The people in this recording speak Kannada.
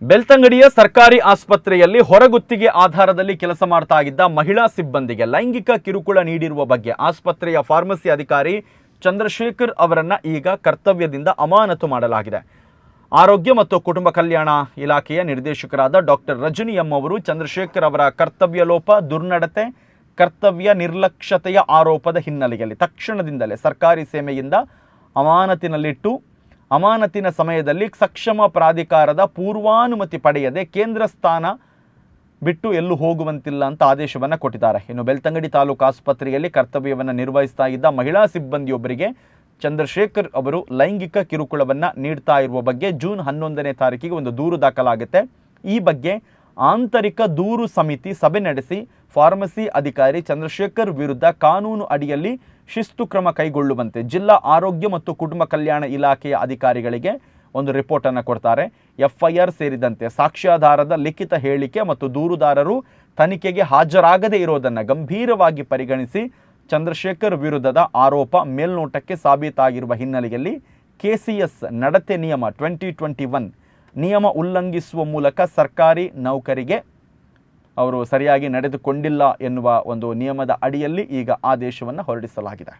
ಬೆಳ್ತಂಗಡಿಯ ಸರ್ಕಾರಿ ಆಸ್ಪತ್ರೆಯಲ್ಲಿ ಹೊರಗುತ್ತಿಗೆ ಆಧಾರದಲ್ಲಿ ಕೆಲಸ ಮಾಡ್ತಾ ಇದ್ದ ಮಹಿಳಾ ಸಿಬ್ಬಂದಿಗೆ ಲೈಂಗಿಕ ಕಿರುಕುಳ ನೀಡಿರುವ ಬಗ್ಗೆ ಆಸ್ಪತ್ರೆಯ ಫಾರ್ಮಸಿ ಅಧಿಕಾರಿ ಚಂದ್ರಶೇಖರ್ ಅವರನ್ನು ಈಗ ಕರ್ತವ್ಯದಿಂದ ಅಮಾನತು ಮಾಡಲಾಗಿದೆ. ಆರೋಗ್ಯ ಮತ್ತು ಕುಟುಂಬ ಕಲ್ಯಾಣ ಇಲಾಖೆಯ ನಿರ್ದೇಶಕರಾದ ಡಾಕ್ಟರ್ ರಜನಿ ಎಂ ಅವರು ಚಂದ್ರಶೇಖರ್ ಅವರ ಕರ್ತವ್ಯ ಲೋಪ, ದುರ್ನಡತೆ, ಕರ್ತವ್ಯ ನಿರ್ಲಕ್ಷ್ಯತೆಯ ಆರೋಪದ ಹಿನ್ನೆಲೆಯಲ್ಲಿ ತಕ್ಷಣದಿಂದಲೇ ಸರ್ಕಾರಿ ಸೇವೆಯಿಂದ ಅಮಾನತಿನಲ್ಲಿಟ್ಟು ಅಮಾನತಿನ ಸಮಯದಲ್ಲಿ ಸಕ್ಷಮ ಪ್ರಾಧಿಕಾರದ ಪೂರ್ವಾನುಮತಿ ಪಡೆಯದೆ ಕೇಂದ್ರ ಸ್ಥಾನ ಬಿಟ್ಟು ಎಲ್ಲೂ ಹೋಗುವಂತಿಲ್ಲ ಅಂತ ಆದೇಶವನ್ನು ಕೊಟ್ಟಿದ್ದಾರೆ. ಇನ್ನು ಬೆಳ್ತಂಗಡಿ ತಾಲೂಕು ಆಸ್ಪತ್ರೆಯಲ್ಲಿ ಕರ್ತವ್ಯವನ್ನು ನಿರ್ವಹಿಸ್ತಾ ಇದ್ದ ಮಹಿಳಾ ಸಿಬ್ಬಂದಿಯೊಬ್ಬರಿಗೆ ಚಂದ್ರಶೇಖರ್ ಅವರು ಲೈಂಗಿಕ ಕಿರುಕುಳವನ್ನು ನೀಡ್ತಾ ಇರುವ ಬಗ್ಗೆ ಜೂನ್ 11ನೇ ತಾರೀಕಿಗೆ ಒಂದು ದೂರು ದಾಖಲಾಗುತ್ತೆ. ಈ ಬಗ್ಗೆ ಆಂತರಿಕ ದೂರು ಸಮಿತಿ ಸಭೆ ನಡೆಸಿ ಫಾರ್ಮಸಿ ಅಧಿಕಾರಿ ಚಂದ್ರಶೇಖರ್ ವಿರುದ್ಧ ಕಾನೂನು ಅಡಿಯಲ್ಲಿ ಶಿಸ್ತು ಕ್ರಮ ಕೈಗೊಳ್ಳುವಂತೆ ಜಿಲ್ಲಾ ಆರೋಗ್ಯ ಮತ್ತು ಕುಟುಂಬ ಕಲ್ಯಾಣ ಇಲಾಖೆಯ ಅಧಿಕಾರಿಗಳಿಗೆ ಒಂದು ರಿಪೋರ್ಟನ್ನು ಕೊಡ್ತಾರೆ. FIR ಸೇರಿದಂತೆ ಸಾಕ್ಷ್ಯಾಧಾರದ ಲಿಖಿತ ಹೇಳಿಕೆ ಮತ್ತು ದೂರುದಾರರು ತನಿಖೆಗೆ ಹಾಜರಾಗದೇ ಇರೋದನ್ನು ಗಂಭೀರವಾಗಿ ಪರಿಗಣಿಸಿ ಚಂದ್ರಶೇಖರ್ ವಿರುದ್ಧದ ಆರೋಪ ಮೇಲ್ನೋಟಕ್ಕೆ ಸಾಬೀತಾಗಿರುವ ಹಿನ್ನೆಲೆಯಲ್ಲಿ KCS ನಡತೆ ನಿಯಮ 2021 ನಿಯಮ ಉಲ್ಲಂಘಿಸುವ ಮೂಲಕ ಸರ್ಕಾರಿ ನೌಕರಿಗೆ ಅವರು ಸರಿಯಾಗಿ ನಡೆದುಕೊಂಡಿಲ್ಲ ಎನ್ನುವ ಒಂದು ನಿಯಮದ ಅಡಿಯಲ್ಲಿ ಈಗ ಆದೇಶವನ್ನು ಹೊರಡಿಸಲಾಗಿದೆ.